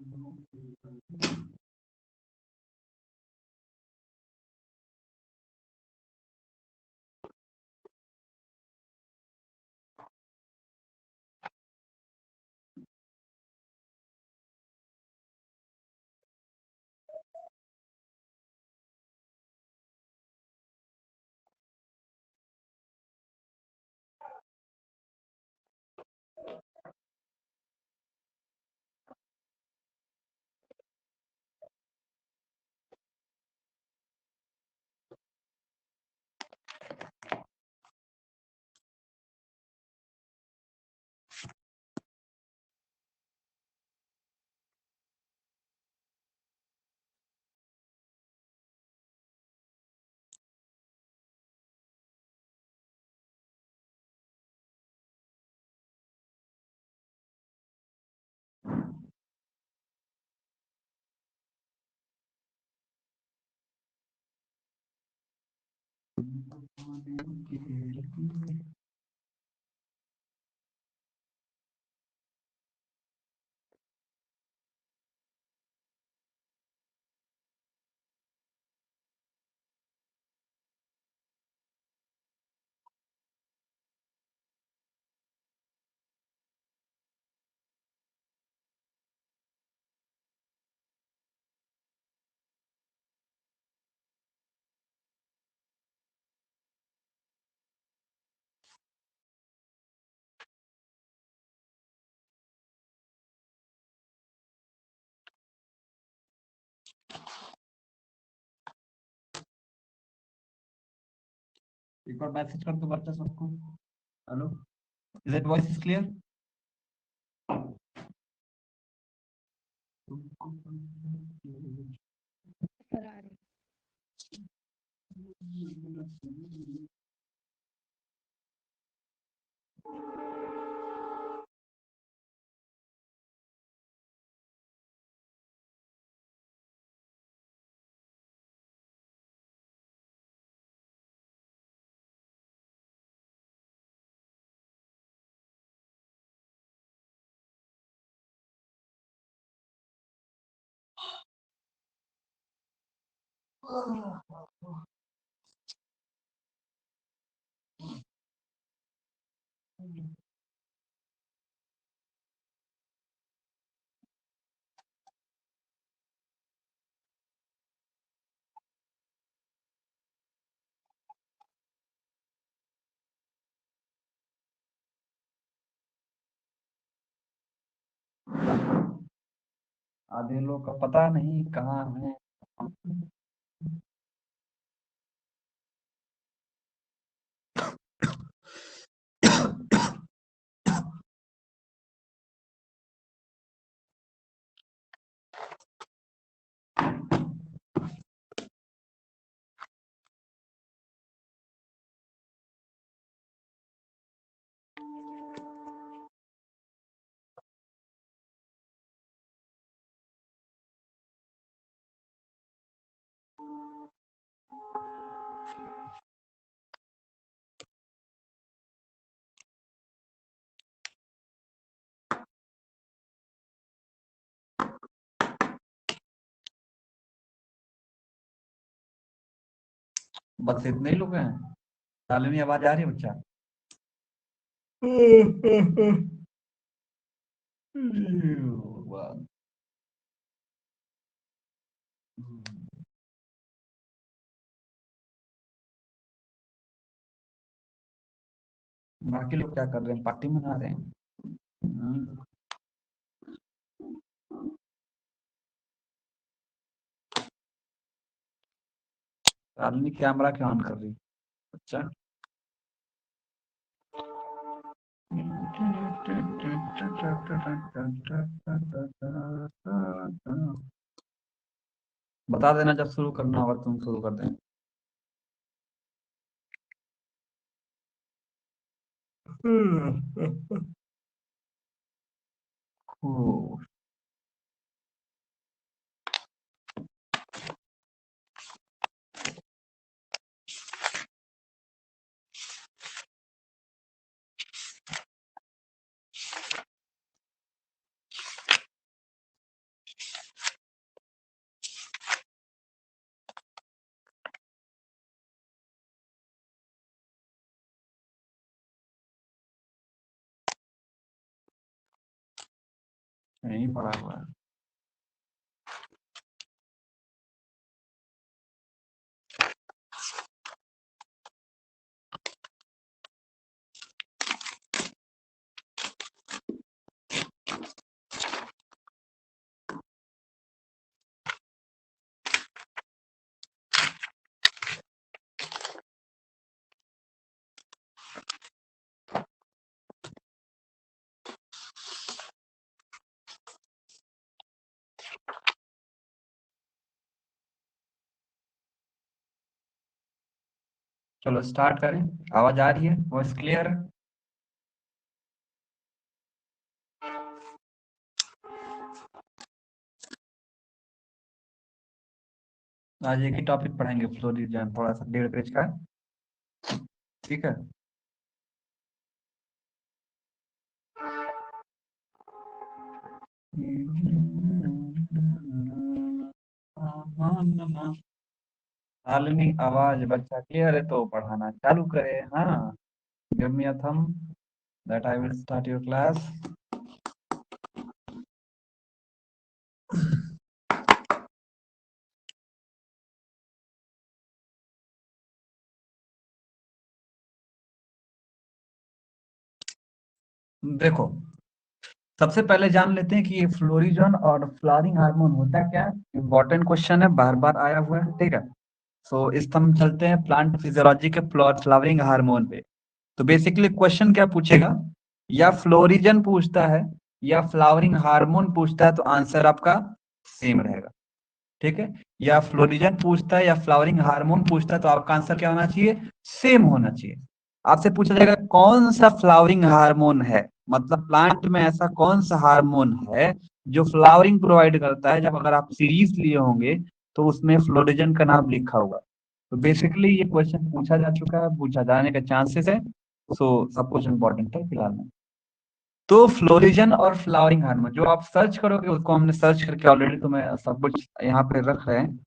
एक बार मैसेज कर दो बच्चा सबको। Hello, is it voice is clear? आधे लोग का पता नहीं कहाँ है। बस इतने ही लोग हैं? साले में आवाज आ रही है बच्चा? बाकी लोग क्या कर रहे हैं? पार्टी मना रहे हैं। आदमी कैमरा क्यों ऑन कर रही? अच्छा, बता देना जब शुरू करना होगा, तुम शुरू कर दें। नहीं पढ़ा हुआ है। चलो स्टार्ट करें। आवाज आ रही है? वॉइस क्लियर है? आज एक ही टॉपिक पढ़ेंगे, फ्लोरिजन, थोड़ा सा 1.5 पेज का है। ठीक है। आलमी आवाज बच्चा क्लियर है तो पढ़ाना चालू करे। हाँ, give me a thumb that I will start your class. देखो, सबसे पहले जान लेते हैं कि ये फ्लोरिजन और फ्लावरिंग हार्मोन होता क्या है। इंपॉर्टेंट क्वेश्चन है, बार बार आया हुआ है। ठीक है। सो इस हम चलते हैं प्लांट फिजियोलॉजी के फ्लावरिंग हार्मोन पे। तो बेसिकली क्वेश्चन क्या पूछेगा, या फ्लोरिजन पूछता है या फ्लावरिंग हार्मोन पूछता है, तो आंसर आपका सेम रहेगा। ठीक है। या फ्लोरिजन पूछता है या फ्लावरिंग हार्मोन पूछता है, तो आपका आंसर क्या होना चाहिए? सेम होना चाहिए। आपसे पूछा जाएगा कौन सा फ्लावरिंग हार्मोन है, मतलब प्लांट में ऐसा कौन सा हार्मोन है जो फ्लावरिंग प्रोवाइड करता है। जब अगर आप सीरीज लिए होंगे तो उसमें फ्लोरिजन का नाम लिखा होगा। तो बेसिकली ये क्वेश्चन पूछा जा चुका है, पूछा जाने का चांसेस है। सो सब कुछ इंपॉर्टेंट है फिलहाल में। तो फ्लोरिजन और फ्लावरिंग हार्मोन जो आप सर्च करोगे, उसको हमने सर्च करके ऑलरेडी तुम्हें सब कुछ यहाँ पे रख रहे हैं।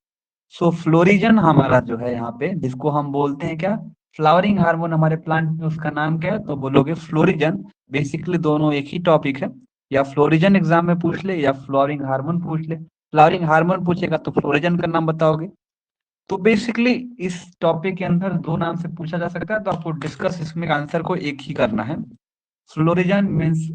सो फ्लोरिजन हमारा जो है यहाँ पे, जिसको हम बोलते हैं क्या, फ्लावरिंग हार्मोन हमारे प्लांट में, उसका नाम क्या है? तो बोलोगे फ्लोरिजन। बेसिकली दोनों एक ही टॉपिक है। या फ्लोरिजन एग्जाम में पूछ ले या फ्लावरिंग हार्मोन पूछ ले। फ्लावरिंग हार्मोन पूछेगा तो फ्लोरिजन का नाम बताओगे। तो बेसिकली इस टॉपिक के अंदर दो नाम से पूछा जा सकता है, तो आपको डिस्कस इसमें आंसर को एक ही करना है। फ्लोरिजन मीन्स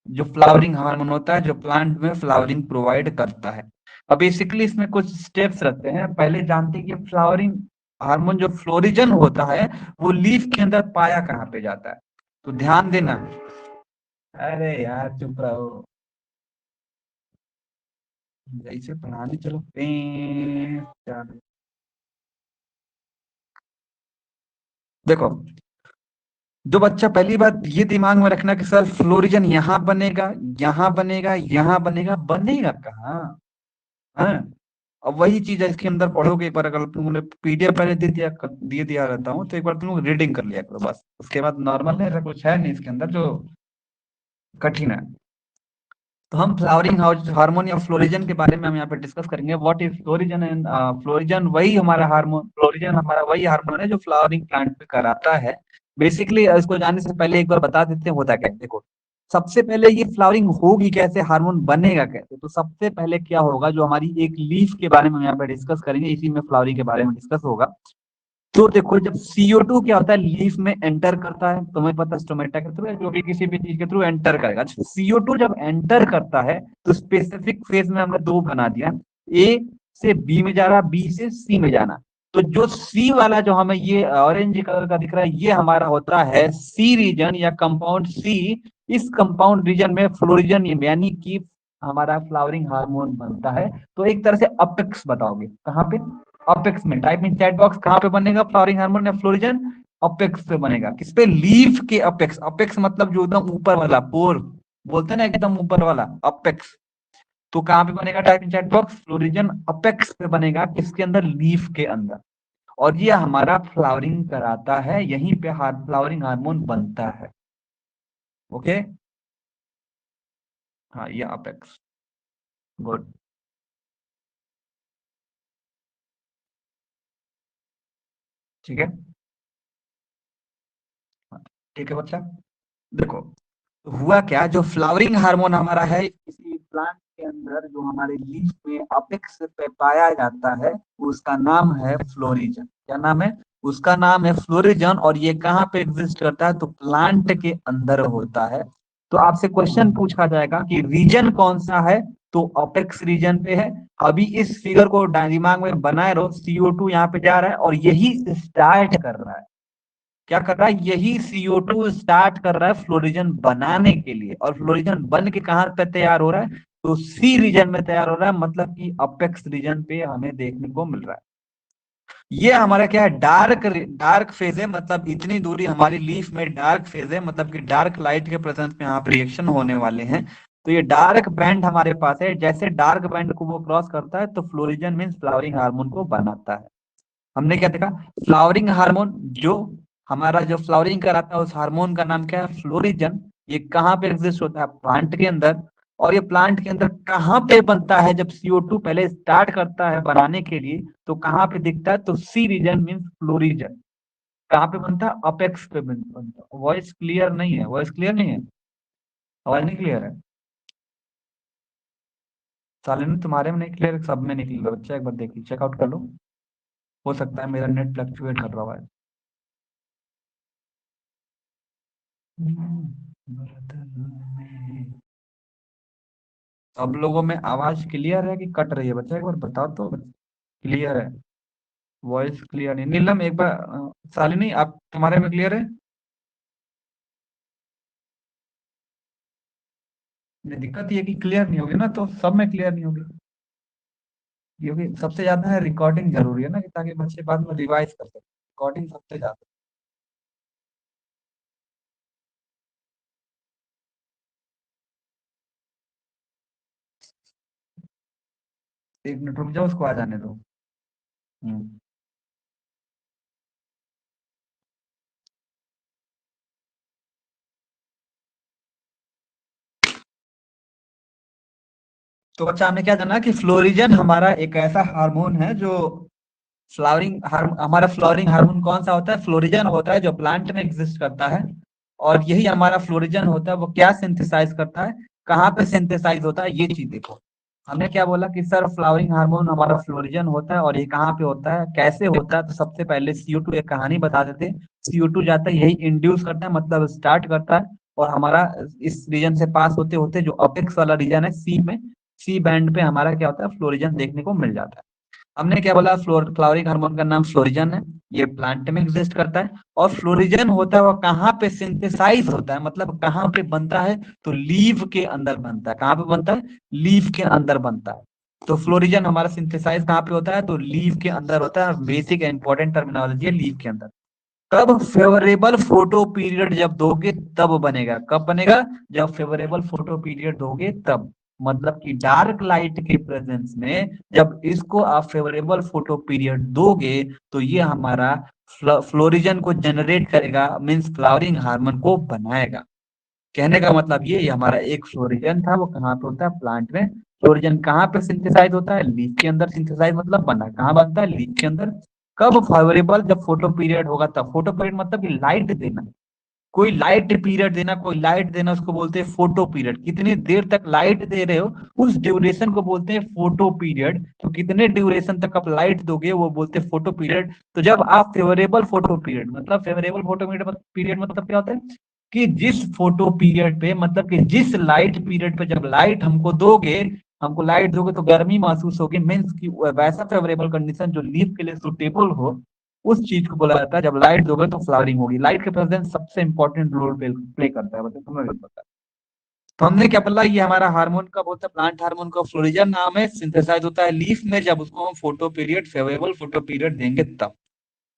जो फ्लावरिंग हार्मोन होता है जो प्लांट में फ्लावरिंग प्रोवाइड करता है। अब बेसिकली इसमें कुछ स्टेप्स रहते हैं। पहले जानते हैं कि फ्लावरिंग हार्मोन जो फ्लोरिजन होता है वो लीफ के अंदर पाया कहाँ पे जाता है। तो ध्यान देना। अरे यार चुप रहो, जैसे पढ़ाने चलो देखो, जो बच्चा पहली बात ये दिमाग में रखना कि सर फ्लोरिजन यहाँ बनेगा, यहाँ बनेगा, यहाँ बनेगा, बनेगा कहाँ? हाँ। अब वही चीज है इसके अंदर पढ़ोगे एक बार, अगर तुमने पीडीएफ पहले दे दिया रहता हूँ तो एक बार तुम लोग रीडिंग कर लिया करो बस, उसके बाद नॉर्मल है, ऐसा कुछ है नहीं इसके अंदर जो कठिन है। तो हम फ्लावरिंग हार्मोन या फ्लोरिजन के बारे में हम यहाँ पे डिस्कस करेंगे। What is florigen and florigen वही हमारा हार्मोन, फ्लोरिजन हमारा वही हार्मोन है जो फ्लावरिंग प्लांट पे कराता है। बेसिकली इसको जानने से पहले एक बार बता देते हैं होता क्या है। देखो, सबसे पहले ये फ्लावरिंग होगी कैसे, हार्मोन बनेगा कैसे। तो सबसे पहले क्या होगा, जो हमारी एक लीफ के बारे में हम यहाँ पे डिस्कस करेंगे, इसी में फ्लावरिंग के बारे में डिस्कस होगा। तो देखो, जब CO2 क्या होता है लीफ में एंटर करता है, तुम्हें पता है स्टोमेटा के थ्रू या जो भी किसी भी चीज के थ्रू एंटर करेगा। CO2 जब एंटर करता है तो स्पेसिफिक फेज में हमने दो बना दिया, ए से बी में जा रहा, बी से सी में जाना। तो जो सी वाला जो हमें ये ऑरेंज कलर का दिख रहा है, ये हमारा होता है सी रीजन या कंपाउंड सी। इस कंपाउंड रीजन में फ्लोरिजन यानी कि हमारा फ्लावरिंग हार्मोन बनता है। तो एक तरह से अपेक्स बताओगे कहाँ पे? अपेक्स में। टाइप इन चैट बॉक्स, कहाँ पे बनेगा फ्लावरिंग हार्मोन या फ्लोरिजन? अपेक्स पे बनेगा। किस पे? लीफ के अपेक्स। अपेक्स मतलब जो एकदम ऊपर वाला पोर, बोलते हैं ना एकदम ऊपर वाला, अपेक्स। तो कहाँ पे बनेगा? Type in chat box, florigen apex पे बनेगा। किसके अंदर? लीफ के अंदर। और ये हमारा फ्लावरिंग कराता है, यहीं पे फ्लावरिंग हार्मोन बनता है। ओके। हाँ, ये अपेक्स। गुड। ठीक है। हाँ, ठीक है बच्चा। देखो, हुआ क्या, जो फ्लावरिंग हार्मोन हमारा है, प्लांट के अंदर जो हमारे लीफ में अपेक्स पे पाया जाता है उसका नाम है फ्लोरिजन। क्या नाम है? उसका नाम है फ्लोरिजन। और ये कहाँ पे एग्जिस्ट करता है? तो प्लांट के अंदर होता है। तो आपसे क्वेश्चन पूछा जाएगा कि रीजन कौन सा है, तो अपेक्स रीजन पे है। अभी इस फिगर को दिमाग में बनाए रहो, CO2 यहाँ पे जा रहा है और यही स्टार्ट कर रहा है। क्या कर रहा है? यही CO2 स्टार्ट कर रहा है फ्लोरिजन बनाने के लिए। और फ्लोरिजन बन के कहाँ पे तैयार हो रहा है? तो C रीजन में तैयार हो रहा है, मतलब कि अपेक्स रीजन पे हमें देखने को मिल रहा है। ये हमारा क्या है? डार्क डार्क फेज है, मतलब इतनी दूरी हमारी लीफ में डार्क फेज है, मतलब कि डार्क लाइट के प्रेजेंस में यहाँ पे रिएक्शन होने वाले हैं। तो ये डार्क बैंड हमारे पास है, जैसे डार्क बैंड को वो क्रॉस करता है तो फ्लोरिजन मीन्स फ्लावरिंग हार्मोन को बनाता है। हमने क्या देखा? फ्लावरिंग हार्मोन, जो हमारा जो फ्लावरिंग कराता है उस हार्मोन का नाम क्या है? फ्लोरिजन। ये कहाँ पे एग्जिस्ट होता है? प्लांट के अंदर। और ये प्लांट के अंदर कहाँ पे बनता है? जब CO2 पहले स्टार्ट करता है बनाने के लिए तो कहाँ पे दिखता है? तो C रीजन मीन्स फ्लोरिजन। कहाँ पे बनता है? अपेक्स पे बनता है। वॉइस क्लियर नहीं है? वॉइस क्लियर नहीं है? आवाज नहीं क्लियर है? सालिनी तुम्हारे में नहीं क्लियर, सब में नहीं क्लियर। बच्चा एक बार देख लो, चेकआउट कर लो। हो सकता है मेरा नेट फ्लक्चुएट कर रहा है। सब लोगों में आवाज क्लियर है कि कट रही है? बच्चा एक बार बताओ तो। क्लियर है? वॉइस क्लियर नहीं। नीलम एक बार शालिनी आप तुम्हारे में क्लियर है? ये दिक्कत ये कि क्लियर नहीं होगी ना, तो सब में क्लियर नहीं होगी। क्योंकि सबसे ज्यादा है रिकॉर्डिंग जरूरी है ना, कि ताकि बच्चे बाद में रिवाइज कर सके। रिकॉर्डिंग सबसे ज्यादा। एक मिनट रुक जाओ, उसको आ जाने दो। हम्म। तो बच्चा हमने क्या जाना कि फ्लोरिजन हमारा एक ऐसा हार्मोन है जो हमारा फ्लोरिंग हार्मोन कौन सा होता है? फ्लोरिजन होता है, जो प्लांट में एग्जिस्ट करता है। और यही हमारा फ्लोरिजन होता है, वो क्या सिंथेसाइज करता है? कहाँ पे सिंथेसाइज होता है? ये चीज देखो। हमने क्या बोला कि सर फ्लावरिंग हार्मोन हमारा फ्लोरिजन होता है, और ये कहाँ पे होता है, कैसे होता है? तो सबसे पहले CO2 एक कहानी बता देते। CO2 जाता है, यही इंड्यूस करता है, मतलब स्टार्ट करता है। और हमारा इस रीजन से पास होते होते जो अपेक्स वाला रीजन है C में, C बैंड पे हमारा क्या होता है? फ्लोरिजन देखने को मिल जाता है। हमने क्या बोला? फ्लावरिंग हार्मोन का नाम फ्लोरिजन है। ये प्लांट में एग्जिस्ट करता है। और फ्लोरिजन होता है वो कहाँ पे सिंथेसाइज होता है, मतलब कहाँ पे बनता है? तो लीव के अंदर बनता है। कहाँ पे बनता है? लीव के अंदर बनता है। तो फ्लोरिजन हमारा सिंथेसाइज कहाँ पे होता है? तो लीव के अंदर होता है। बेसिक इंपॉर्टेंट टर्मिनोलॉजी है लीव के अंदर। कब फेवरेबल फोटो पीरियड जब दोगे तब बनेगा। कब बनेगा? जब फेवरेबल फोटो पीरियड दोगे तब। मतलब कि डार्क लाइट के प्रेजेंस में जब इसको आप फेवरेबल फोटो पीरियड दोगे तो ये हमारा फ्लोरिजन को जनरेट करेगा, मीन्स फ्लावरिंग हार्मोन को बनाएगा। कहने का मतलब ये हमारा एक फ्लोरिजन था, वो कहाँ पे होता है? प्लांट में। फ्लोरिजन कहाँ पे सिंथेसाइज होता है? लीफ के अंदर सिंथेसाइज, मतलब बना कहाँ बनता है? लीफ के अंदर। कब फेवरेबल? जब फोटो पीरियड होगा तब। फोटो पीरियड मतलब कि लाइट देना। कोई लाइट पीरियड देना, कोई लाइट देना, उसको बोलते हैं फोटो पीरियड। कितनी देर तक लाइट दे रहे हो उस ड्यूरेशन को बोलते हैं फोटो पीरियड। तो कितने ड्यूरेशन तक आप लाइट दोगे वो बोलते हैं फोटो पीरियड। तो जब आप फेवरेबल फोटो पीरियड, मतलब फेवरेबल फोटो पीरियड मतलब क्या होता है? कि जिस फोटो पीरियड पे, मतलब कि जिस लाइट पीरियड पे जब लाइट हमको लाइट दोगे तो गर्मी महसूस होगी, मीन्स कि वैसा फेवरेबल कंडीशन जो लीफ के लिए सुटेबल हो, उस चीज को बोला जाता है। जब लाइट दोगे तो फ्लावरिंग होगी। लाइट के प्रेजेंस सबसे इंपॉर्टेंट रोल प्ले करता है, मतलब तुम्हें भी पता है। तो हमने क्या बोला? ये हमारा हार्मोन कब होता है? प्लांट हार्मोन का फ्लोरिजन नाम है, सिंथेसाइज होता है लीफ में, जब उसको हम photo period, favourable photo period देंगे तब।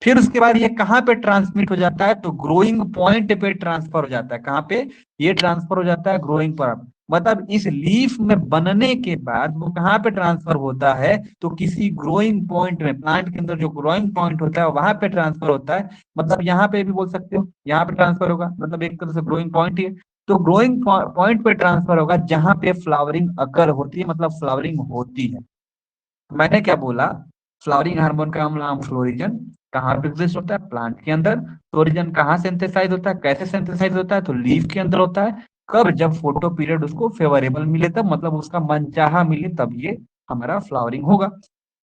फिर उसके बाद ये कहाँ पे ट्रांसमिट हो जाता है? तो ग्रोइंग पॉइंट पे ट्रांसफर हो जाता है। कहाँ पे ये ट्रांसफर हो जाता है? ग्रोइंग पर। मतलब इस लीफ में बनने के बाद वो कहाँ पे ट्रांसफर होता है? तो किसी ग्रोइंग पॉइंट में, प्लांट के अंदर जो ग्रोइंग पॉइंट होता है वहां पे ट्रांसफर होता है। मतलब यहाँ पे भी बोल सकते हो, यहाँ पे ट्रांसफर होगा, मतलब एक तरह से ग्रोइंग पॉइंट ही है। तो ग्रोइंग पॉइंट पे ट्रांसफर होगा जहां पे फ्लावरिंग अकर होती है, मतलब फ्लावरिंग होती है। मैंने क्या बोला? फ्लावरिंग हार्मोन का नाम फ्लोरिजन। कहाँ पे एग्जिस्ट होता है? प्लांट के अंदर। फ्लोरिजन कहाँ सिंथेसाइज होता है, कैसे सिंथेसाइज होता है? तो लीफ के अंदर होता है। कब? जब फोटो पीरियड उसको फेवरेबल मिले, तब मतलब उसका मनचाहा मिले, तब ये हमारा फ्लावरिंग होगा।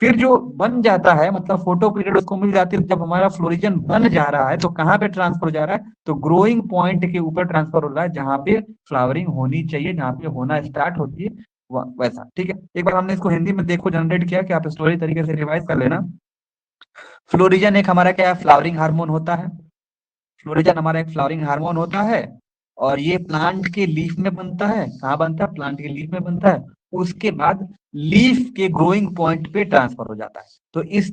फिर जो बन जाता है, मतलब फोटो पीरियड उसको मिल जाती है, जब हमारा फ्लोरिजन बन जा रहा है तो कहाँ पे ट्रांसफर हो जा रहा है? तो ग्रोइंग पॉइंट के ऊपर ट्रांसफर हो रहा है, जहां पे फ्लावरिंग होनी चाहिए, जहां पे होना स्टार्ट होती है वैसा। ठीक है, एक बार हमने इसको हिंदी में देखो जनरेट किया कि आप स्टोरी तरीके से रिवाइज कर लेना। फ्लोरिजन एक हमारा क्या है? फ्लावरिंग हार्मोन होता है। फ्लोरिजन हमारा एक फ्लावरिंग हार्मोन होता है, और ये प्लांट के लीफ में बनता है। कहाँ बनता है? प्लांट के लीफ में बनता है। उसके बाद लीफ के ग्रोइंग पॉइंट पे ट्रांसफर हो जाता है। तो इस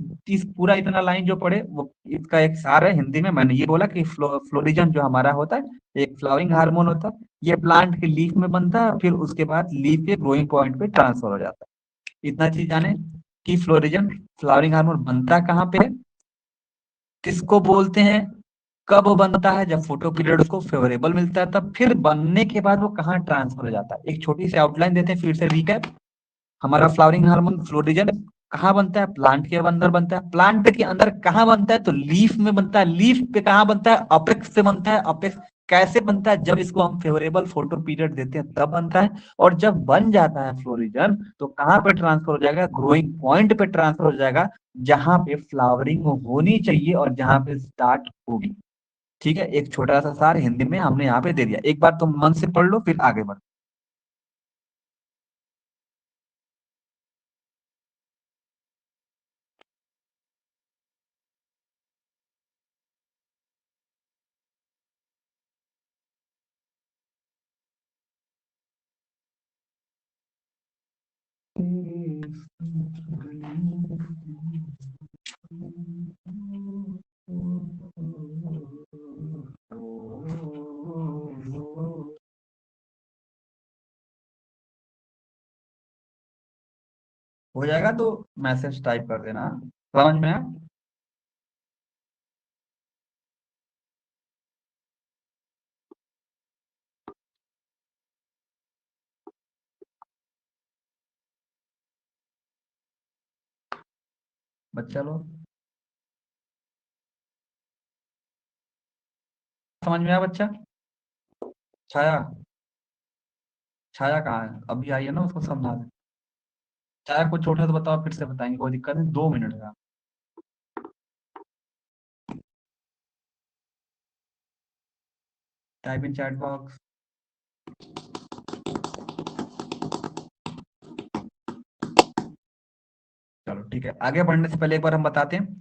पूरा इतना लाइन जो पढ़े वो इसका एक सार है हिंदी में। मैंने ये बोला कि फ्लोरिजन जो हमारा होता है एक फ्लावरिंग हार्मोन होता है, ये प्लांट के लीफ में बनता है, फिर उसके बाद लीफ के ग्रोइंग पॉइंट पे ट्रांसफर हो जाता है। इतना चीज जाने कि फ्लोरिजन फ्लावरिंग हार्मोन बनता कहाँ पे है, किसको बोलते हैं, कब बनता है? जब फोटो पीरियड उसको फेवरेबल मिलता है तब। फिर बनने के बाद वो कहाँ ट्रांसफर हो जाता है? एक छोटी सी आउटलाइन देते हैं फिर से रिकैप। हमारा फ्लावरिंग हार्मोन फ्लोरिजन कहाँ बनता है? प्लांट के अंदर बनता है। प्लांट के अंदर कहाँ बनता है? तो लीफ में बनता है। लीफ पे कहाँ बनता है? अपेक्स से बनता है। अपेक्स कैसे बनता है? जब इसको हम फेवरेबल फोटो पीरियड देते हैं तब बनता है। और जब बन जाता है फ्लोरिजन तो कहाँ पे ट्रांसफर हो जाएगा? ग्रोइंग पॉइंट पे ट्रांसफर हो जाएगा, जहां पे फ्लावरिंग होनी चाहिए और जहां पे स्टार्ट होगी। ठीक है, एक छोटा सा सार हिंदी में हमने यहाँ पे दे दिया, एक बार तुम मन से पढ़ लो फिर आगे बढ़ो। हो जाएगा तो मैसेज टाइप कर देना, समझ में आया? बच्चा लोग समझ में आया बच्चा? छाया, छाया कहाँ है? अभी आई है ना, उसको समझा दे। छाया कुछ छोटा तो बताओ, फिर से बताएंगे, कोई दिक्कत नहीं, 2 मिनट का। Type in chat box. चलो ठीक है, आगे बढ़ने से पहले एक बार हम बताते हैं।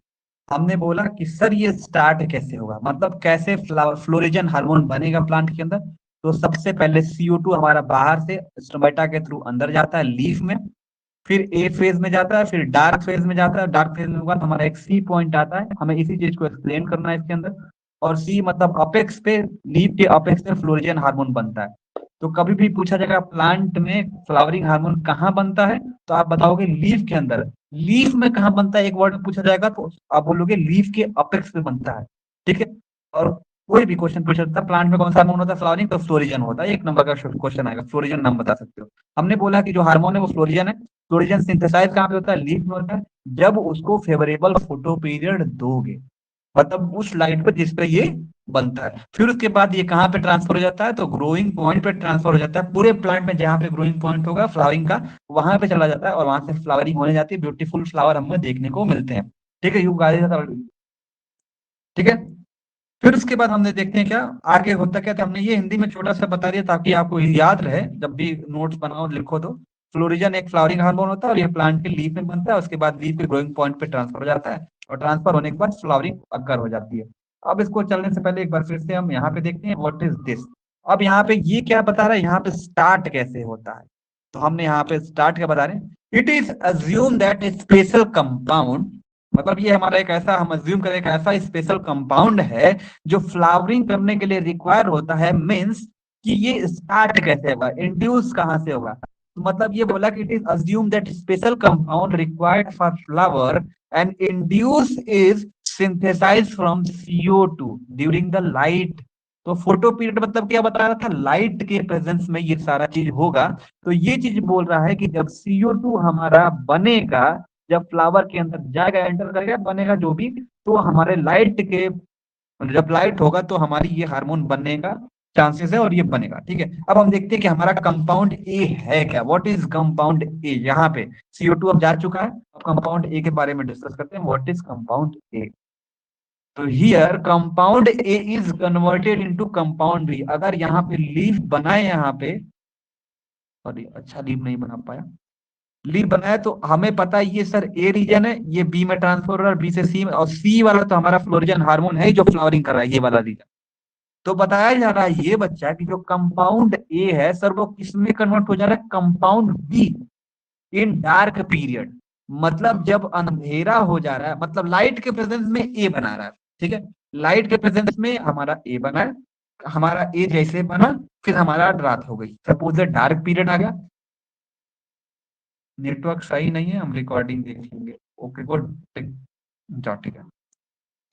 हमने बोला कि सर ये स्टार्ट कैसे होगा, मतलब कैसे फ्लोरिजन हार्मोन बनेगा प्लांट के अंदर। तो सबसे पहले CO2 हमारा बाहर से स्टोमेटा के थ्रू अंदर जाता है लीफ में, फिर ए फेज में जाता है, फिर डार्क फेज में जाता है। डार्क फेज में बाद हमारा एक सी पॉइंट आता है, हमें इसी चीज को एक्सप्लेन करना है इसके अंदर। और सी मतलब अपेक्स पे, लीफ के अपेक्स पे फ्लोरिजन हार्मोन बनता है। तो कभी भी पूछा जाएगा प्लांट में फ्लावरिंग हार्मोन कहाँ बनता है, तो आप बताओगे लीफ के अंदर। लीफ में कहाँ बनता है एक वर्ड में पूछा जाएगा तो आप बोलोगे लीफ के अपेक्स पे बनता है। ठीक है, और कोई भी क्वेश्चन पूछ सकता है प्लांट में कौन सा हार्मोन होता है फ्लावरिंग, तो फ्लोरिजन होता है। एक नंबर का क्वेश्चन आएगा, फ्लोरिजन नाम बता सकते हो। हमने बोला कि जो हार्मोन है वो फ्लोरिजन है। फ्लोरिजन सिंथेसाइज कहाँ पे होता है? लीफ में होता है, जब उसको फेवरेबल फोटो पीरियड दोगे, मतलब उस लाइट पर जिस पे ये बनता है। फिर उसके बाद ये कहाँ पे ट्रांसफर हो जाता है? तो ग्रोइंग पॉइंट पे ट्रांसफर हो जाता है। पूरे प्लांट में जहाँ पे ग्रोइंग पॉइंट होगा फ्लावरिंग का, वहां पे चला जाता है, और वहां से फ्लावरिंग होने जाती है, ब्यूटीफुल फ्लावर हमें देखने को मिलते हैं। ठीक है, यू गाइस, ठीक है। फिर उसके बाद हमने देखते हैं क्या आगे होता क्या था। हमने ये हिंदी में छोटा सा बता दिया ताकि आपको याद रहे, जब भी नोट्स बनाओ लिखो तो। फ्लोरिजन एक फ्लावरिंग हार्मोन होता है, और ये प्लांट के लीफ में बनता है, उसके बाद लीफ के ग्रोइंग पॉइंट पे ट्रांसफर हो जाता है, और ट्रांसफर होने के बाद फ्लावरिंग अकर हो जाती है। अब इसको चलने से पहले एक बार फिर से हम यहाँ पे देखते हैं व्हाट इज दिस। अब यहाँ पे ये क्या बता रहा है, यहाँ पे स्टार्ट कैसे होता है। तो हमने यहाँ पे स्टार्ट क्या बता रहे हैं, it is assume that special compound, मतलब ये हमारा एक ऐसा, हम अज्यूम करें एक ऐसा स्पेशल कंपाउंड है जो फ्लावरिंग करने के लिए रिक्वायर होता है। मीन्स कि ये स्टार्ट कैसे होगा, इंड्यूस कहाँ से होगा। तो मतलब ये बोला कि it is assume that special compound required for flower and induce is synthesize from CO2 during the light. तो फोटो पीरियड मतलब क्या बता रहा था, लाइट के प्रेजेंस में ये सारा चीज होगा। तो ये चीज बोल रहा है कि जब CO2 हमारा बनेगा, जब फ्लावर के अंदर जाएगा, एंटर करेगा, बनेगा जो भी, तो हमारे लाइट के, जब लाइट होगा तो हमारी ये हार्मोन बनेगा, चांसेस है और ये बनेगा। ठीक है, अब हम देखते हैं कि हमारा कंपाउंड ए है क्या, व्हाट इज कंपाउंड ए। यहाँ पे CO2 अब जा चुका है, अब कंपाउंड ए के बारे में डिस्कस करते हैं, व्हाट इज कंपाउंड ए। तो here compound A is converted into compound B. अगर यहाँ पे लीफ बनाए, यहाँ पे सॉरी अच्छा लीफ नहीं बना पाया, लीफ बनाए तो हमें पता है ये सर ए रीजन है, ये बी में ट्रांसफर हो रहा है, बी से सी में, और सी वाला तो हमारा फ्लोरिजन हार्मोन है जो फ्लावरिंग कर रहा है, ये वाला रीजन। तो बताया जा रहा है ये बच्चा कि जो कंपाउंड ए है सर वो किसमें कन्वर्ट हो जा रहा है, compound be in dark period. मतलब जब अंधेरा हो जा रहा है, मतलब लाइट के प्रेजेंस में ए बना रहा है। ठीक है, लाइट के प्रेजेंस में हमारा ए बना है, हमारा ए जैसे बना फिर हमारा रात हो गई, सपोज डार्क पीरियड आ गया। नेटवर्क सही नहीं है, हम रिकॉर्डिंग देख लेंगे। ओके गुड, जाओ ठीक है।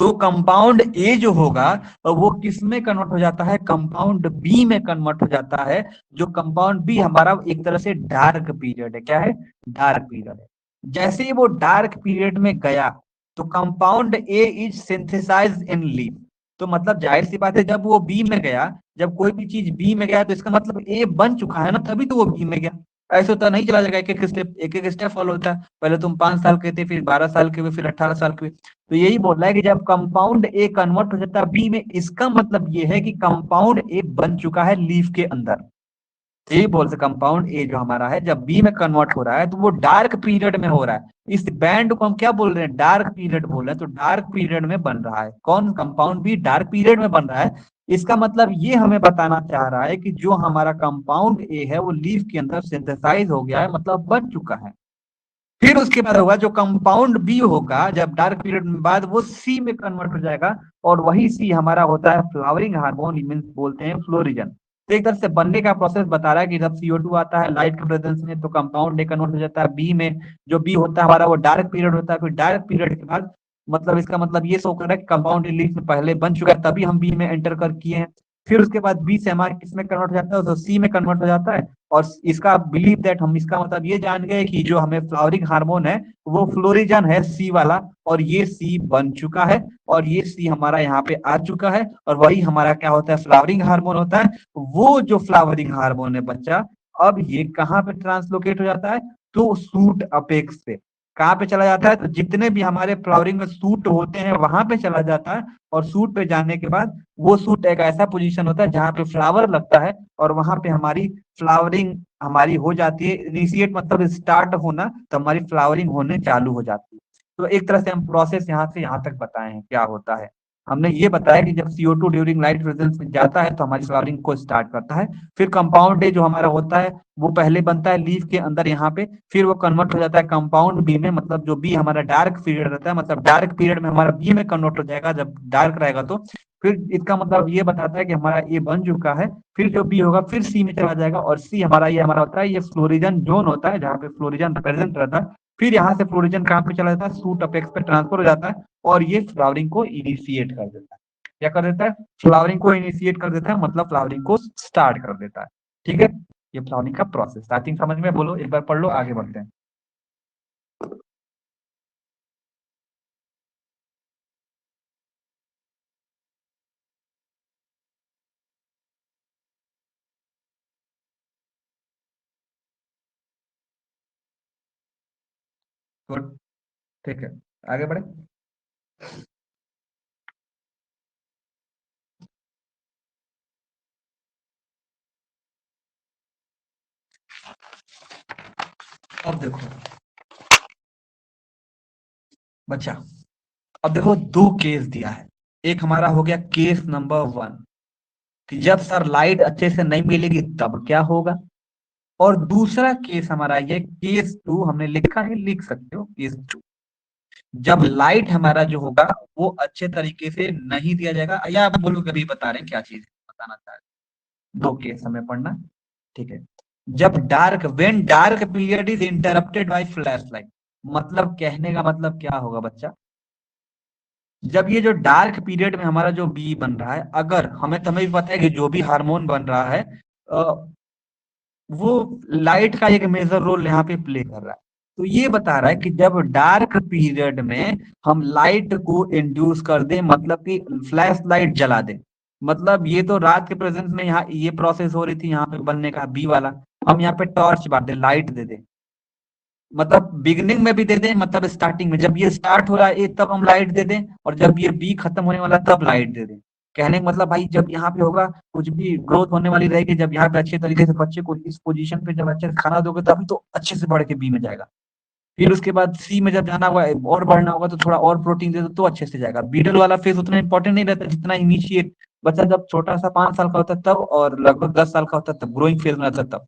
तो कंपाउंड ए जो होगा वो किस में कन्वर्ट हो जाता है, कंपाउंड बी में कन्वर्ट हो जाता है। जो कंपाउंड बी हमारा एक तरह से डार्क पीरियड है, क्या है, डार्क पीरियड है। जैसे ही वो डार्क पीरियड में गया तो compound A is synthesize in leaf. तो मतलब जाहिर सी बात है जब वो बी में गया, जब कोई भी चीज बी में गया तो इसका मतलब ए बन चुका है ना, तभी तो वो बी में गया। ऐसे तो नहीं चला जाएगा, एक एक स्टेप फॉलो होता है, पहले तुम 5 साल के थे, फिर 12 साल के हुए, फिर 18 साल के हुए। तो यही बोल रहा है कि जब कंपाउंड ए कन्वर्ट हो जाता है बी में, इसका मतलब ये है कि कंपाउंड ए बन चुका है लीफ के अंदर। तो यही बोल सकते कंपाउंड ए जो हमारा है जब बी में कन्वर्ट हो रहा है तो वो डार्क पीरियड में हो रहा है। इस बैंड को हम क्या बोल रहे हैं, डार्क पीरियड बोल रहे हैं। तो डार्क पीरियड में बन रहा है कौन, कंपाउंड बी डार्क पीरियड में बन रहा है। इसका मतलब ये हमें बताना चाह रहा है कि जो हमारा कंपाउंड ए है वो लीफ के अंदर सिंथेसाइज हो गया है, मतलब बन चुका है। फिर उसके बाद होगा जो कंपाउंड बी होगा जब डार्क पीरियड में बाद वो सी में कन्वर्ट हो जाएगा, और वही सी हमारा होता है फ्लावरिंग हार्मोन, मींस बोलते हैं फ्लोरिजन। तो एक तरह से बनने का प्रोसेस बता रहा है कि जब CO2 आता है लाइट के प्रेजेंस में तो कंपाउंड ए कन्वर्ट हो जाता है बी में। जो बी होता है हमारा वो डार्क पीरियड होता है, फिर डार्क पीरियड के बाद मतलब इसका मतलब ये शो कर रहा है कि कंपाउंड लीफ में पहले बन चुका है तभी हम बी में एंटर कर किए हैं। फिर उसके बाद बी से हमारे किस में कन्वर्ट हो जाता है, तो सी में कन्वर्ट हो जाता है। और इसका बिलीव दैट हम इसका मतलब ये जान गए कि जो हमें फ्लावरिंग हार्मोन है वो फ्लोरिजन है सी वाला, और ये सी बन चुका है, और ये सी हमारा यहाँ पे आ चुका है, और वही हमारा क्या होता है, फ्लावरिंग हार्मोन होता है। वो जो फ्लावरिंग हार्मोन है बच्चा, अब ये कहाँ पे ट्रांसलोकेट हो जाता है, तो सूट अपेक्स पे। कहाँ पे चला जाता है, तो जितने भी हमारे फ्लावरिंग में सूट होते हैं वहां पे चला जाता है। और सूट पे जाने के बाद वो सूट एक ऐसा पोजीशन होता है जहाँ पे फ्लावर लगता है, और वहां पे हमारी फ्लावरिंग हमारी हो जाती है। इनिशिएट मतलब स्टार्ट होना, तो हमारी फ्लावरिंग होने चालू हो जाती है। तो एक तरह से हम प्रोसेस यहाँ से यहाँ तक बताए हैं क्या होता है। हमने ये बताया कि जब CO2 ड्यूरिंग लाइट प्रेजेंस में जाता है तो हमारी फ्लावरिंग को स्टार्ट करता है। फिर कंपाउंड ए जो हमारा होता है वो पहले बनता है लीफ के अंदर यहाँ पे, फिर वो कन्वर्ट हो जाता है कंपाउंड बी में, मतलब जो बी हमारा डार्क पीरियड रहता है, मतलब डार्क पीरियड में हमारा बी में कन्वर्ट हो जाएगा जब डार्क रहेगा तो। फिर इसका मतलब ये बताता है कि हमारा ए बन चुका है। फिर जो बी होगा फिर सी में चला जाएगा, और सी हमारा ये हमारा होता है, ये फ्लोरिजन जोन होता है जहाँ पे फ्लोरिजन प्रेजेंट रहता है। फिर यहाँ से फ्लोरिजन कहाँ पे चला जाता है, सूट अपेक्स पे ट्रांसफर हो जाता है, और ये फ्लावरिंग को इनिशिएट कर देता है। क्या कर देता है, फ्लावरिंग को इनिशिएट कर देता है, मतलब फ्लावरिंग को स्टार्ट कर देता है। ठीक है, ये फ्लावरिंग का प्रोसेस स्टार्टिंग समझ में, बोलो एक बार पढ़ लो, आगे बढ़ते हैं। गुड, ठीक है, आगे बढ़े। अब देखो बच्चा, अब देखो दो केस दिया है। एक हमारा हो गया केस नंबर 1 कि जब सर लाइट अच्छे से नहीं मिलेगी तब क्या होगा। और दूसरा केस हमारा ये केस 2 हमने लिखा है, लिख सकते हो केस 2, जब लाइट हमारा जो होगा वो अच्छे तरीके से नहीं दिया जाएगा, या आप बोलो कभी बता रहे हैं क्या चीज बताना चाह रहे हैं। दो केस हमें पढ़ना, ठीक है। जब dark when dark period is interrupted by flash light, मतलब कहने का मतलब क्या होगा बच्चा, जब ये जो डार्क पीरियड में हमारा जो बी बन रहा है, अगर हमें तुम्हें भी पता है कि जो भी हार्मोन बन रहा है वो लाइट का एक मेजर रोल यहाँ पे प्ले कर रहा है। तो ये बता रहा है कि जब डार्क पीरियड में हम लाइट को इंड्यूस कर दें, मतलब कि फ्लैश लाइट जला दें, मतलब ये तो रात के प्रेजेंस में यहाँ ये प्रोसेस हो रही थी यहाँ पे बनने का बी वाला। हम यहाँ पे टॉर्च बांट दे, लाइट दे दे, मतलब बिगनिंग में भी दे दें, मतलब स्टार्टिंग में जब ये स्टार्ट हो रहा है ए तब हम लाइट दे दें, और जब ये बी खत्म होने वाला तब लाइट दे दें। कहने का मतलब भाई जब यहाँ पे होगा कुछ भी ग्रोथ होने वाली रहेगी, जब यहाँ पे अच्छे तरीके से बच्चे को इस पोजीशन पे जब अच्छे से खाना दोगे तभी तो अच्छे से बढ़ के बी में जाएगा। फिर उसके बाद सी में जब जाना होगा और बढ़ना होगा तो थोड़ा और प्रोटीन दे दो तो अच्छे से जाएगा। बीटल वाला फेज उतना इंपॉर्टेंट नहीं रहता जितना इनिशिएट बच्चा जब छोटा सा 5 साल का होता है तब, और लगभग 10 साल का होता है तब, ग्रोइंग फेज में रहता है तब।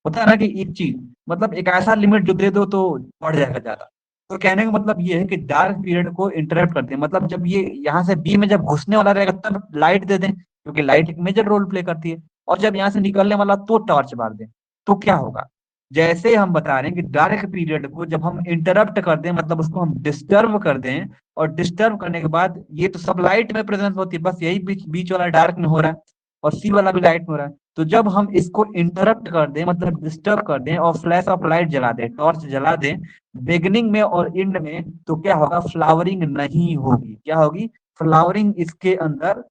होता है ना कि एक चीज मतलब एक ऐसा लिमिट जो दे दो तो बढ़ जाएगा ज्यादा। तो कहने का मतलब ये है कि डार्क पीरियड को इंटरप्ट करते हैं, मतलब जब ये यहाँ से बी में जब घुसने वाला रहेगा तब लाइट दे दें, क्योंकि लाइट एक मेजर रोल प्ले करती है। और जब यहाँ से निकलने वाला तो टॉर्च मार दें। तो क्या होगा, जैसे हम बता रहे हैं कि डार्क पीरियड को जब हम इंटरप्ट कर दें, मतलब उसको हम डिस्टर्ब कर दें, और डिस्टर्ब करने के बाद ये तो सब लाइट में प्रेजेंट होती है, बस यही बीच बीच वाला डार्क में हो रहा है, और सी वाला भी लाइट में हो रहा है। तो जब हम इसको इंटरप्ट कर दें, मतलब डिस्टर्ब कर दें और फ्लैश ऑफ लाइट जला दें, टॉर्च जला दें बिगनिंग में और एंड में, तो क्या होगा, फ्लावरिंग नहीं होगी। क्या होगी, फ्लावरिंग इसके अंदर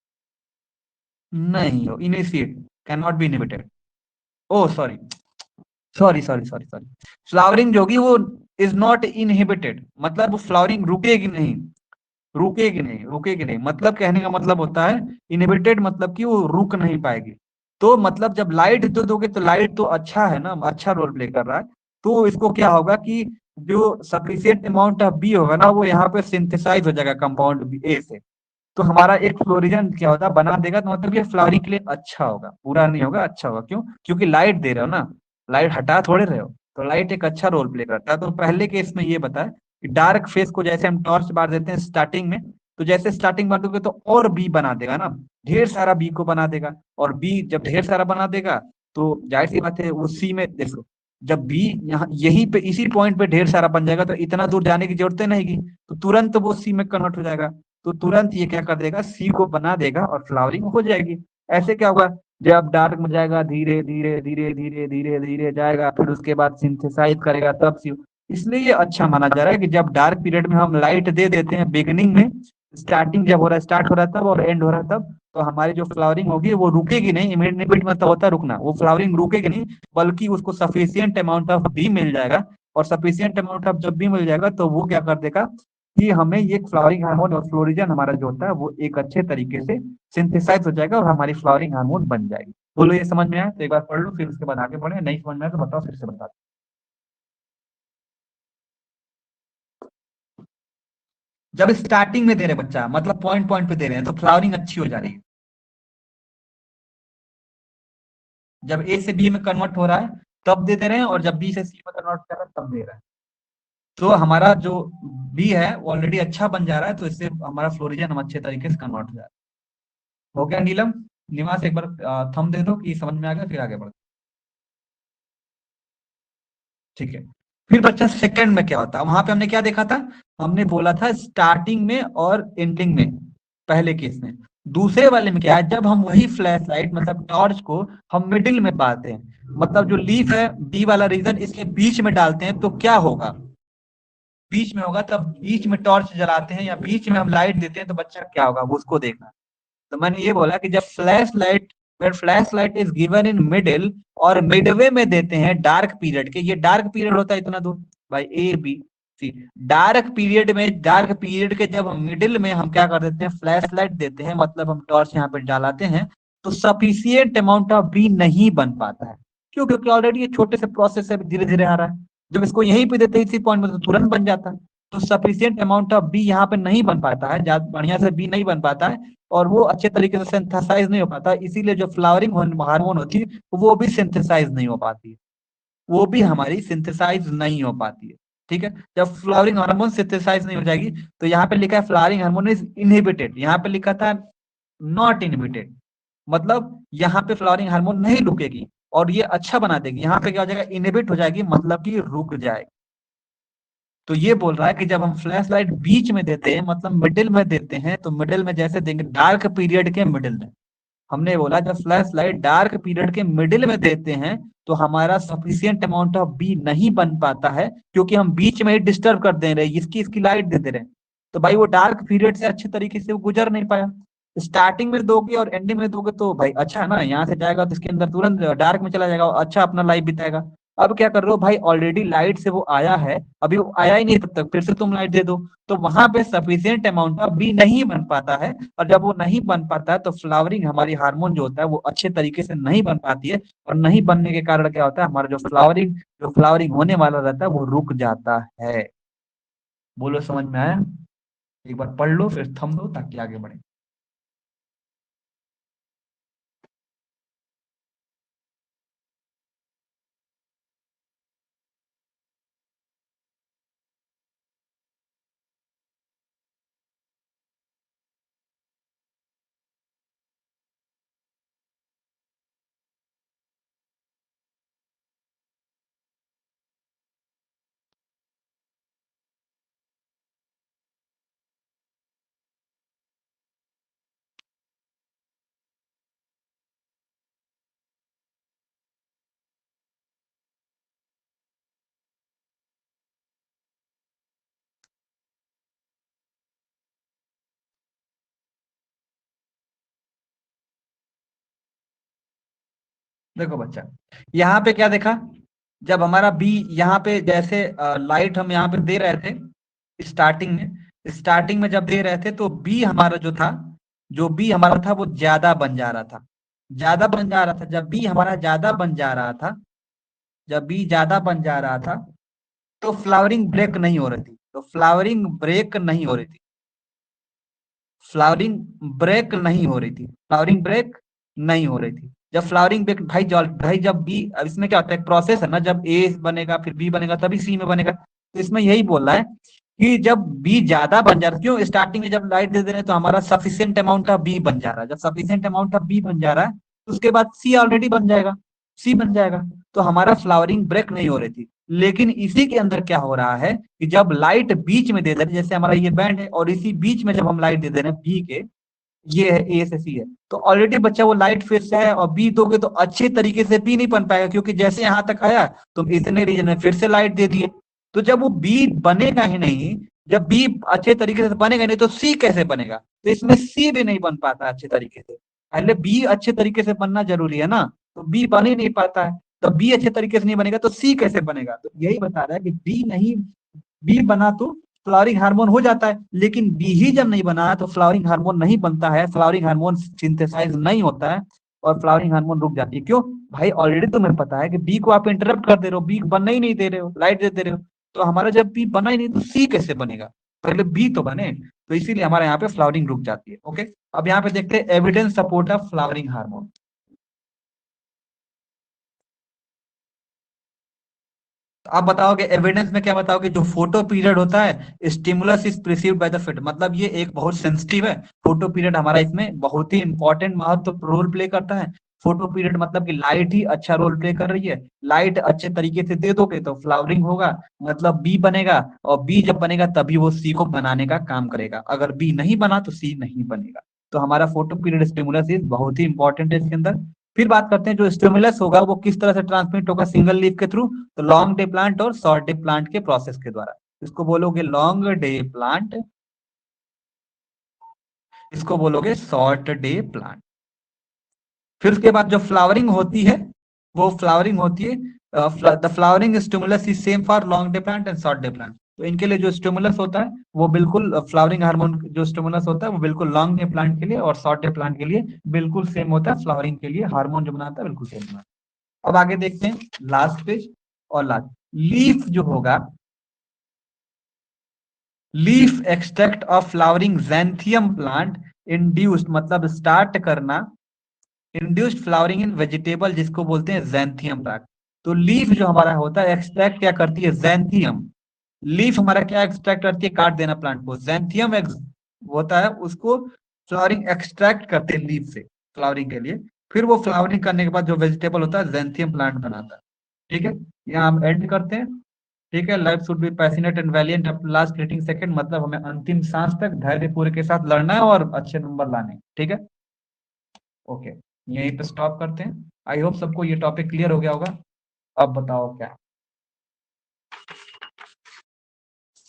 नहीं हो, initiate can not be inhibited. Oh sorry sorry sorry sorry sorry, flowering जो होगी वो इज नॉट इनहिबिटेड, मतलब वो फ्लावरिंग रुकेगी नहीं, रुकेगी नहीं, रुकेगी नहीं, मतलब कहने का मतलब होता है इनहिबिटेड, मतलब कि वो रुक नहीं पाएगी। तो मतलब जब लाइट दे दोगे तो लाइट तो अच्छा है ना, अच्छा रोल प्ले कर रहा है, तो इसको क्या होगा कि जो सफिशियंट अमाउंट ऑफ बी होगा ना वो यहाँ पे सिंथेसाइज हो जाएगा कंपाउंड ए से। तो हमारा एक फ्लोरिजन क्या होता है बना देगा, तो मतलब ये फ्लावरिंग के लिए अच्छा होगा, बुरा नहीं होगा, अच्छा होगा। क्यों, क्योंकि लाइट दे रहे हो ना, लाइट हटा थोड़े रहे हो, तो लाइट एक अच्छा रोल प्ले करता है। तो पहले केस में ये बताया कि डार्क फेस को जैसे हम टॉर्च बार देते हैं स्टार्टिंग में, तो जैसे स्टार्टिंग बार दोगे तो और बी बना देगा ना, ढेर सारा बी को बना देगा, और बी जब ढेर सारा बना देगा तो जाहिर सी बात है वो सी में देखो, जब बी यहाँ यहीं पे इसी पॉइंट पे ढेर सारा बन जाएगा तो इतना दूर जाने की जरूरत नहीं की, तो तुरंत वो सी में कन्वर्ट हो जाएगा। तो तुरंत ये क्या कर देगा, सी को बना देगा और फ्लावरिंग हो जाएगी। ऐसे क्या होगा, जब डार्क में जाएगा धीरे धीरे धीरे धीरे धीरे धीरे जाएगा, फिर उसके बाद सिंथेसाइज करेगा तब सी। इसलिए ये अच्छा माना जा रहा है कि जब डार्क पीरियड में हम लाइट दे देते हैं बिगिनिंग में, स्टार्टिंग जब हो रहा है, स्टार्ट हो रहा है तब और एंड हो रहा है तब, तो हमारी जो फ्लावरिंग होगी वो रुकेगी नहीं, इमीडिएट मतलब होता है रुकना, वो फ्लावरिंग रुकेगी नहीं, बल्कि उसको सफिशियंट अमाउंट ऑफ बी मिल जाएगा। और सफिशियंट अमाउंट ऑफ जब भी मिल जाएगा तो वो क्या कर देगा कि हमें ये फ्लावरिंग हार्मोन और फ्लोरिजन हमारा जो होता है वो एक अच्छे तरीके से सिंथेसाइज हो जाएगा और हमारी फ्लावरिंग हार्मोन बन जाएगी। बोलो ये समझ में आया तो एक बार पढ़ लो, फिर उसके बाद आगे बढ़े, नहीं समझ में आया तो बताओ, फिर से बता दो। जब स्टार्टिंग में दे रहे बच्चा, मतलब पॉइंट पॉइंट पे दे रहे हैं तो फ्लावरिंग अच्छी हो जा रही है। जब ए से बी में कन्वर्ट हो रहा है तब दे दे रहे हैं, और जब बी से सी में कन्वर्ट कर रहा है तब दे रहे हैं। तो हमारा जो बी है वो ऑलरेडी अच्छा बन जा रहा है, तो इससे हमारा फ्लोरिजन हम अच्छे तरीके से कन्वर्ट हो जा रहा है। हो गया नीलम, निवास एक बार थम दे दो कि समझ में आ गया, फिर आगे बढ़ो। ठीक है। फिर बच्चा सेकंड में क्या होता है, वहां पे हमने क्या देखा था, हमने बोला था स्टार्टिंग में और एंडिंग में, पहले केस में। दूसरे वाले में क्या है, जब हम वही फ्लैश लाइट मतलब टॉर्च को हम मिडिल में पाते हैं, मतलब जो लीफ है बी वाला रीजन इसके बीच में डालते हैं, तो क्या होगा, बीच में होगा, तब बीच में टॉर्च जलाते हैं या बीच में हम लाइट देते हैं तो बच्चा क्या होगा वो उसको देखना। तो मैंने ये बोला कि जब flash light, when flash light is given in middle और मिडवे में देते हैं डार्क पीरियड के, ये डार्क पीरियड होता है इतना दूर भाई A B C, dark period में, डार्क पीरियड के जब हम मिडिल में हम क्या कर देते हैं फ्लैश लाइट देते हैं, मतलब हम टॉर्च यहाँ पे डालाते हैं, तो सफिशियंट अमाउंट ऑफ बी नहीं बन पाता है। क्यों, क्योंकि ऑलरेडी ये छोटे से प्रोसेस से धीरे धीरे आ रहा है। जब इसको यहीं पे देते हैं इसी पॉइंट में तो तुरंत बन जाता है। तो सफिशियंट अमाउंट ऑफ बी यहाँ पे नहीं बन पाता है, बढ़िया से बी नहीं बन पाता है, और वो अच्छे तरीके से सिंथेसाइज नहीं हो पाता, इसीलिए जो फ्लावरिंग हार्मोन होती है वो भी सिंथेसाइज नहीं हो पाती है, वो भी हमारी सिंथेसाइज नहीं हो पाती है। ठीक है, जब फ्लावरिंग हार्मोन सिंथेसाइज नहीं हो जाएगी, तो यहाँ पे लिखा है फ्लावरिंग हार्मोन इज इनहिबिटेड, यहाँ पे लिखा था नॉट इनहिबिटेड, मतलब यहाँ पे फ्लावरिंग हार्मोन नहीं रुकेगी और ये अच्छा बना देगी, यहाँ पे क्या हो जाएगा, इनहिबिट हो जाएगी, मतलब कि रुक जाएगी। तो ये बोल रहा है कि जब हम फ्लैश लाइट बीच में देते हैं, मतलब मिडिल में देते हैं, तो मिडिल में जैसे देंगे डार्क पीरियड के मिडिल में, हमने बोला जब फ्लैश लाइट डार्क पीरियड के मिडिल में देते हैं तो हमारा सफिशियंट अमाउंट ऑफ बी नहीं बन पाता है, क्योंकि हम बीच में ही डिस्टर्ब कर दे रहे हैं, इसकी इसकी लाइट दे दे रहे हैं, तो भाई वो डार्क पीरियड से अच्छे तरीके से वो गुजर नहीं पाया। स्टार्टिंग में दोगे और एंडिंग में दोगे तो भाई अच्छा है ना, यहाँ से जाएगा तो इसके अंदर तुरंत डार्क में चला जाएगा और अच्छा अपना लाइफ बिताएगा। अब क्या कर रहे हो भाई, ऑलरेडी लाइट से वो आया है, अभी वो आया ही नहीं तब तक फिर से तुम लाइट दे दो, तो वहां पे सफिशियंट अमाउंट ऑफ बी नहीं बन पाता है। और जब वो नहीं बन पाता है तो फ्लावरिंग हमारी हार्मोन जो होता है वो अच्छे तरीके से नहीं बन पाती है, और नहीं बनने के कारण क्या होता है, हमारा जो फ्लावरिंग होने वाला रहता है वो रुक जाता है। बोलो समझ में आया? एक बार पढ़ लो फिर थम दो ताकि आगे बढ़े। देखो बच्चा, यहाँ पे क्या देखा, जब हमारा बी यहाँ पे जैसे लाइट हम यहाँ पे दे रहे थे स्टार्टिंग में जब दे रहे थे तो बी हमारा जो था, जो बी हमारा था वो ज्यादा बन जा रहा था, ज्यादा बन जा रहा था। जब बी हमारा ज्यादा बन जा रहा था, जब बी ज्यादा बन जा रहा था तो फ्लावरिंग ब्रेक नहीं हो रही थी, तो फ्लावरिंग ब्रेक नहीं हो रही थी, फ्लावरिंग ब्रेक नहीं हो रही थी, फ्लावरिंग ब्रेक नहीं हो रही थी। जब फ्लावरिंग ब्रेक भाई जब बी, अब इसमें क्या होता है, प्रोसेस है ना, जब ए बनेगा फिर बी बनेगा तभी सी में बनेगा, तो इसमें यही बोल रहा है कि जब बी ज्यादा बन जा रहा है, क्यों स्टार्टिंग में जब लाइट दे दे रहे हैं तो हमारा सफिशियंट अमाउंट ऑफ बी बन जा रहा है, जब सफिशियंट अमाउंट ऑफ बी बन जा रहा है तो उसके बाद सी ऑलरेडी बन जाएगा, सी बन जाएगा, तो हमारा फ्लावरिंग ब्रेक नहीं हो रही थी। लेकिन इसी के अंदर क्या हो रहा है कि जब लाइट बीच में दे दे रहे हैं, जैसे हमारा ये बैंड है और इसी बीच में जब हम लाइट दे दे रहे हैं बी के, ये है ए से सी है, तो ऑलरेडी बच्चा वो लाइट फिर से है, और बी दोगे तो अच्छे तरीके से बी नहीं बन पाएगा, क्योंकि जैसे यहां तक आया तुम इतने रीजन में फिर से लाइट दे दिए, तो जब वो बी बनेगा ही नहीं, जब बी अच्छे तरीके से बनेगा नहीं तो सी कैसे बनेगा, तो इसमें सी भी नहीं बन पाता अच्छे तरीके से। पहले बी अच्छे तरीके से बनना जरूरी है ना, तो बी बन ही नहीं पाता है, तो बी अच्छे तरीके से नहीं बनेगा तो सी कैसे बनेगा, तो यही बता रहा है कि बी नहीं, बी बना तो फ्लावरिंग हार्मोन हो जाता है, लेकिन बी ही जब नहीं बना है तो फ्लावरिंग हार्मोन नहीं बनता है, फ्लावरिंग हार्मोन सिंथेसाइज नहीं होता है, और फ्लावरिंग हार्मोन रुक जाती है। क्यों भाई, ऑलरेडी तुम्हें पता है कि बी को आप इंटरप्ट कर दे रहे हो, बी बनना ही नहीं दे रहे हो, लाइट दे दे रहे हो, तो हमारा जब बी बना ही नहीं तो सी कैसे बनेगा, पहले बी तो बने, तो इसीलिए हमारे यहाँ पे फ्लावरिंग रुक जाती है। ओके, अब यहाँ पे देखते हैं evidence support of flowering hormone. आप बताओगे एविडेंस में क्या बताओगे, जो फोटो पीरियड होता है stimulus is perceived by the fit, मतलब ये एक बहुत सेंसिटिव है, फोटो पीरियड हमारा इसमें बहुत ही इंपॉर्टेंट महत्व रोल प्ले करता है। फोटो पीरियड मतलब कि लाइट ही अच्छा रोल प्ले कर रही है, लाइट अच्छे तरीके से दे दोगे तो फ्लावरिंग होगा, मतलब बी बनेगा, और बी जब बनेगा तभी वो सी को बनाने का काम करेगा, अगर बी नहीं बना तो सी नहीं बनेगा। तो हमारा फोटो पीरियड स्टिमुलस इज बहुत ही इंपॉर्टेंट है इसके अंदर। फिर बात करते हैं जो स्टिमुलस होगा वो किस तरह से ट्रांसमिट होगा सिंगल लीफ के थ्रू, तो लॉन्ग डे प्लांट और शॉर्ट डे प्लांट के प्रोसेस के द्वारा। इसको बोलोगे लॉन्ग डे प्लांट, इसको बोलोगे शॉर्ट डे प्लांट। फिर उसके बाद जो फ्लावरिंग होती है, वो फ्लावरिंग होती है, the flowering stimulus is same for long day plant and short day plant. तो इनके लिए जो स्टिमुलस होता है वो बिल्कुल फ्लावरिंग हार्मोन जो स्टिमुलस होता है वो बिल्कुल लॉन्ग डे प्लांट के लिए और शॉर्ट डे प्लांट के लिए बिल्कुल सेम होता है, फ्लावरिंग के लिए हार्मोन जो बनाता है बिल्कुल सेम बनाता है। अब आगे देखते हैं लास्ट पेज, और लास्ट लीफ जो होगा, leaf extract of flowering Xanthium plant induced, मतलब स्टार्ट करना इंड्यूस्ड फ्लावरिंग इन वेजिटेबल, जिसको बोलते हैं जैंथियम प्लांट। तो लीफ जो हमारा होता है एक्सट्रैक्ट क्या करती है, जैंथियम। लीफ हमारा क्या एक्सट्रैक्ट करती है, काट देना प्लांट को, जैंथियम होता है उसको फ्लावरिंग एक्सट्रैक्ट करते हैं लीफ से फ्लावरिंग के लिए। फिर वो फ्लावरिंग करने के बाद जो वेजिटेबल होता है जैंथियम प्लांट बनाता है। ठीक है, यहाँ हम एंड करते हैं। ठीक है, life should be passionate and Valiant up last greeting second, मतलब हमें अंतिम सांस तक धैर्य पूर्वक के साथ लड़ना है और अच्छे नंबर लाने हैं। ठीक है, ओके, यहीं पे स्टॉप करते हैं। आई होप सबको ये टॉपिक क्लियर हो गया होगा। अब बताओ क्या।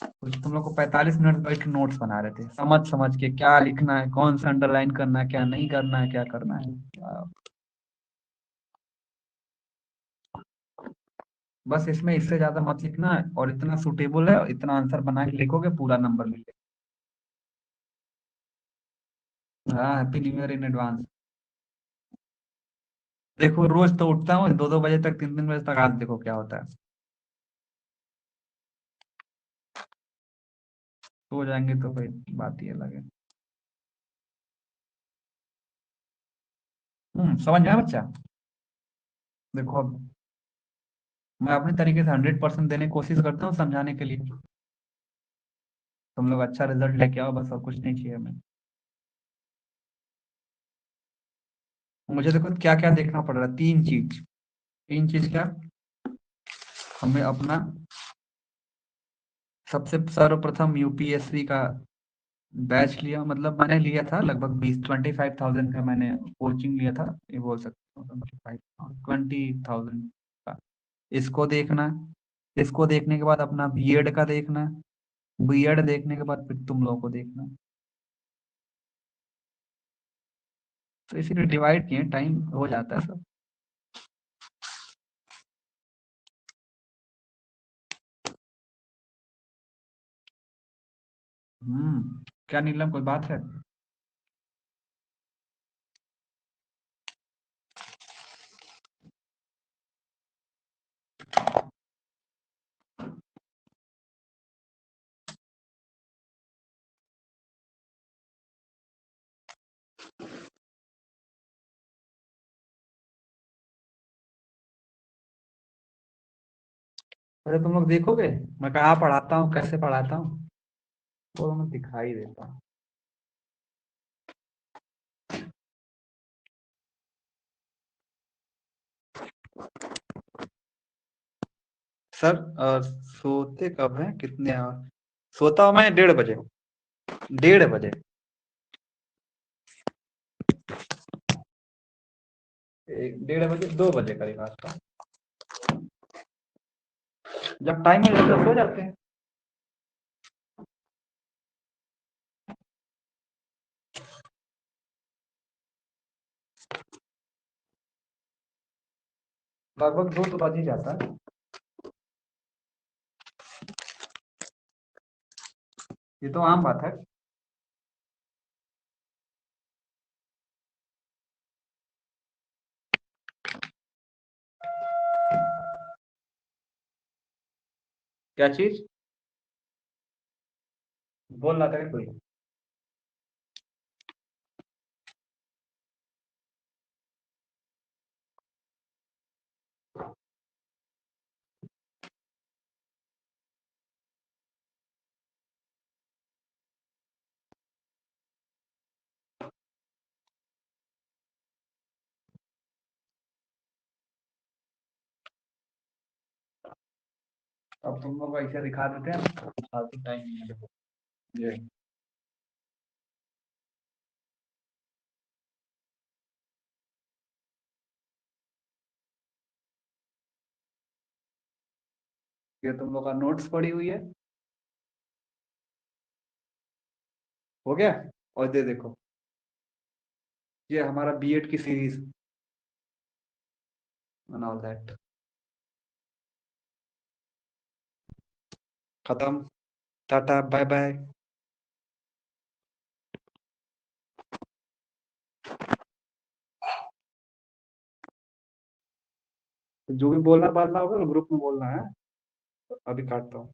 कुछ तुम लोग को 45 मिनट बैठ के नोट्स बना रहे थे, समझ समझ के क्या लिखना है, कौन सा अंडरलाइन करना है, क्या नहीं करना है, क्या करना है। बस इसमें इससे ज्यादा मत लिखना है, और इतना सुटेबल है, और इतना आंसर बना के लिखोगे पूरा नंबर मिलेगा। हाँ, happy new year in advance. देखो रोज तो उठता हूँ 2-2 बजे तक, 3-3 बजे तक, आज देखो क्या होता है। सो जाएंगे तो कोई बात ही अलग है। समझ गया बच्चा। देखो अब मैं अपने तरीके से 100% देने की कोशिश करता हूँ समझाने के लिए। तुम लोग अच्छा रिजल्ट लेके आओ, बस और कुछ नहीं चाहिए हमें। मुझे देखो क्या क्या देखना पड़ रहा है, 3 चीज। 3 चीज क्या? हमें अपना सबसे सर्वप्रथम यूपीएससी का बैच लिया, मतलब मैंने लिया था लगभग 25,000 का मैंने कोचिंग लिया था, ये बोल सकते हो 20,000 का। इसको देखना। इसको देखने के बाद अपना बीएड का देखना। बीएड देखने के बाद फिर तुम लोगों को देखना। तो इसीलिए डिवाइड किए, टाइम हो जाता है सब। क्या नीलम, कोई बात है? अरे तुम लोग देखोगे मैं कहाँ पढ़ाता हूँ, कैसे पढ़ाता हूँ, वो मैं दिखाई देता हूँ। सर सोते कब है, कितने आवर? सोता हूँ मैं 1:30 बजे। 1:30 बजे। 1:30 बजे, 2 बजे करीब आता हूँ। जब टाइम मिल जाता है सो जाते हैं। लगभग 2 तो बज ही जाता है। ये तो आम बात है। क्या चीज? बोल रहा था कोई? अब तुम लोग ऐसे दिखा देते हैं, फालतू टाइम नहीं है, देखो ये। ये तुम लोग का नोट्स पड़ी हुई है। हो गया? और दे देखो, ये हमारा बीएड की सीरीज एंड ऑल दैट। खत्म। Tata bye bye. जो भी बोलना बात ना होगा ग्रुप में बोलना है। अभी काटता हूँ।